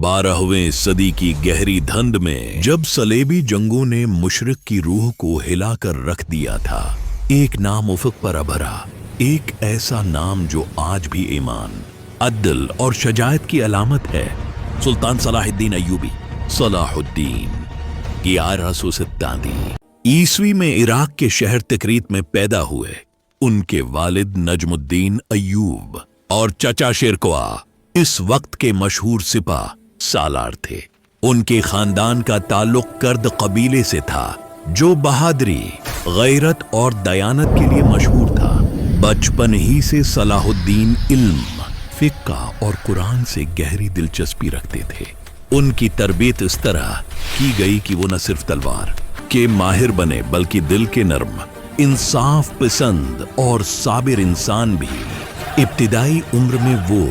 12वीं सदी की गहरी धुंध में जब सलेबी जंगों ने मुशरिक की रूह को हिलाकर रख दिया था, एक नाम उफक पर अभरा, एक ऐसा नाम जो आज भी ईमान, अदल और शजायत की अलामत है। सुल्तान सलाहुद्दीन अय्यूबी सलाहुद्दीन की 1187 ईस्वी में इराक के शहर तिकरीत में पैदा हुए। उनके वालिद नजमुद्दीन अय्यूब और चचा शेरकुआ इस वक्त के मशहूर सिपाह सालार थे। उनके खानदान का ताल्लुक कर्द कबीले से था जो बहादुरी, गैरत और दयानत के लिए मशहूर था। बचपन ही से सलाहुद्दीन इल्म, फिक्का और कुरान से गहरी दिलचस्पी रखते थे। उनकी तरबियत इस तरह की गई कि वो न सिर्फ तलवार के माहिर बने बल्कि दिल के नर्म, इंसाफ पसंद और साबिर इंसान भी। इब्तिदाई उम्र में वो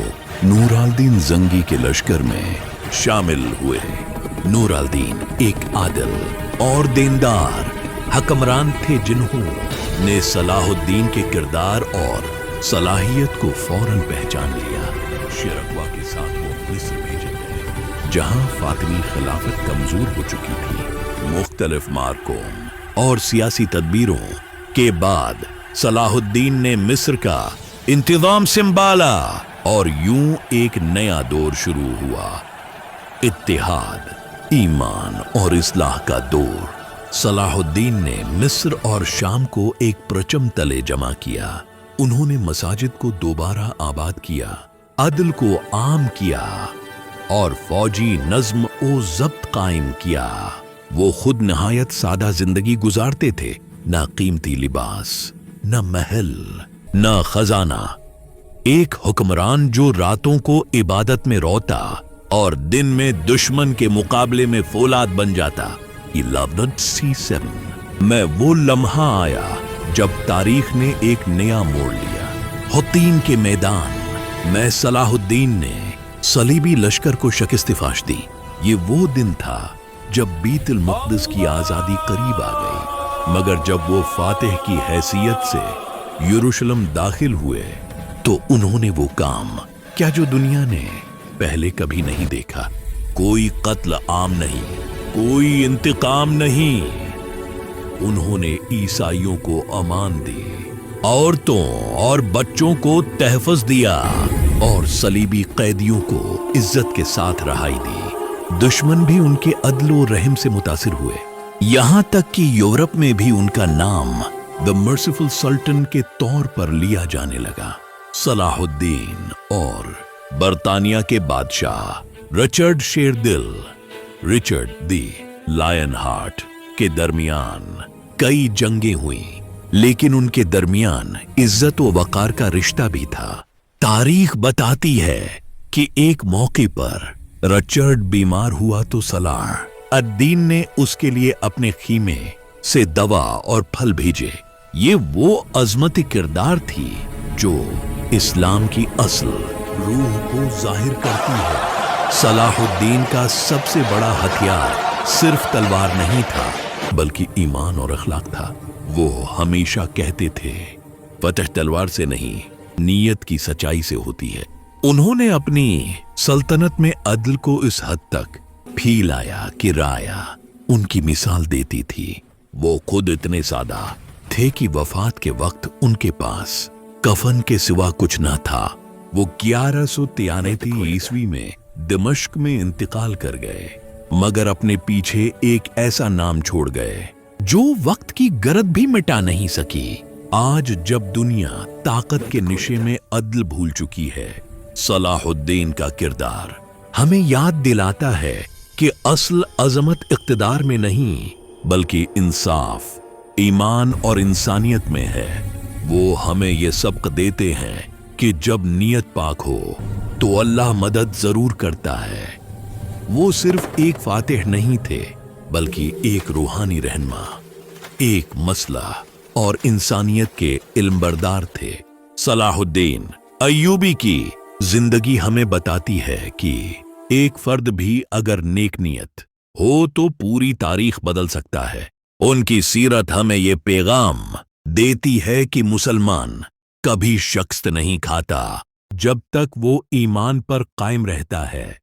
नूरालदीन जंगी के लश्कर में शामिल हुए। नूरालदीन एक आदिल और दीनदार हकमरान थे जिन्होंने सलाहुद्दीन के किरदार और सलाहियत को फौरन पहचान लिया। शेरकुआ के साथ वो मिस्र भेजे गए जहां फातिमी खिलाफत कमजोर हो चुकी थी। मुख्तलिफ मार्कों और सियासी तदबीरों के बाद सलाहुद्दीन ने मिस्र का इंतजाम संभाला और यूं एक नया दौर शुरू हुआ, इत्तेहाद, ईमान और इस्लाह का दौर। सलाहुद्दीन ने मिस्र और शाम को एक प्रचम तले जमा किया। उन्होंने मसाजिद को दोबारा आबाद किया, अदल को आम किया और फौजी नज्म ओ जब्त कायम किया। वो खुद नहायत सादा जिंदगी गुजारते थे, ना कीमती लिबास, न महल, न खजाना। एक हुक्मरान जो रातों को इबादत में रोता और दिन में दुश्मन के मुकाबले में फौलाद बन जाता। He loved not C7 में वो लम्हा आया जब तारीख ने एक नया मोड़ लिया। हुतीन के मैदान में सलाहुद्दीन ने सलीबी लश्कर को शिकस्त फाश दी। ये वो दिन था जब बीतुल मुक़द्दस की आजादी करीब आ गई। मगर जब वो फातिह की हैसियत से यरूशलेम दाखिल हुए तो उन्होंने वो काम क्या जो दुनिया ने पहले कभी नहीं देखा। कोई कत्ल आम नहीं, कोई इंतकाम नहीं। उन्होंने ईसाइयों को अमान दी, औरतों और बच्चों को तहफ़्फ़ुज़ दिया और सलीबी कैदियों को इज्जत के साथ रहाई दी। दुश्मन भी उनके अदल और रहम से मुतासिर हुए। यहां तक कि यूरोप में भी उनका नाम द मर्सिफुल सल्टन के तौर पर लिया जाने लगा। सलाहुद्दीन और बरतानिया के बादशाह रिचर्ड शेरदिल, रिचर्ड दी लायन हार्ट के दरमियान कई जंगें हुई, लेकिन उनके दरमियान इज्जत व वकार का रिश्ता भी था। तारीख बताती है कि एक मौके पर रिचर्ड बीमार हुआ तो सलाह अद-दीन ने उसके लिए अपने खीमे से दवा और फल भेजे। ये वो अजमती किरदार थी जो इस्लाम की असल रूह को जाहिर करती है। सलाहुद्दीन का सबसे बड़ा हथियार सिर्फ तलवार नहीं था बल्कि ईमान और अखलाक था। वो हमेशा कहते थे, फतह तलवार से नहीं, नीयत की सच्चाई से होती है। उन्होंने अपनी सल्तनत में अदल को इस हद तक फैलाया कि राया उनकी मिसाल देती थी। वो खुद इतने सादा थे कि वफात के वक्त उनके पास कफन के सिवा कुछ न था। वो 1193 ईस्वी में दमिश्क में इंतकाल कर गए, मगर अपने पीछे एक ऐसा नाम छोड़ गए जो वक्त की गरज भी मिटा नहीं सकी। आज जब दुनिया ताकत के निशे में अदल भूल चुकी है, सलाहुद्दीन का किरदार हमें याद दिलाता है कि असल अजमत इक़्तिदार में नहीं बल्कि इंसाफ, ईमान और इंसानियत में है। वो हमें ये सबक देते हैं कि जब नियत पाक हो तो अल्लाह मदद जरूर करता है। वो सिर्फ एक फातिह नहीं थे बल्कि एक रूहानी रहनुमा, एक मसला और इंसानियत के इल्मबरदार थे। सलाहुद्दीन अय्यूबी की जिंदगी हमें बताती है कि एक फर्द भी अगर नेक नियत हो तो पूरी तारीख बदल सकता है। उनकी सीरत हमें ये पैगाम देती है कि मुसलमान कभी शख्स नहीं खाता जब तक वो ईमान पर कायम रहता है।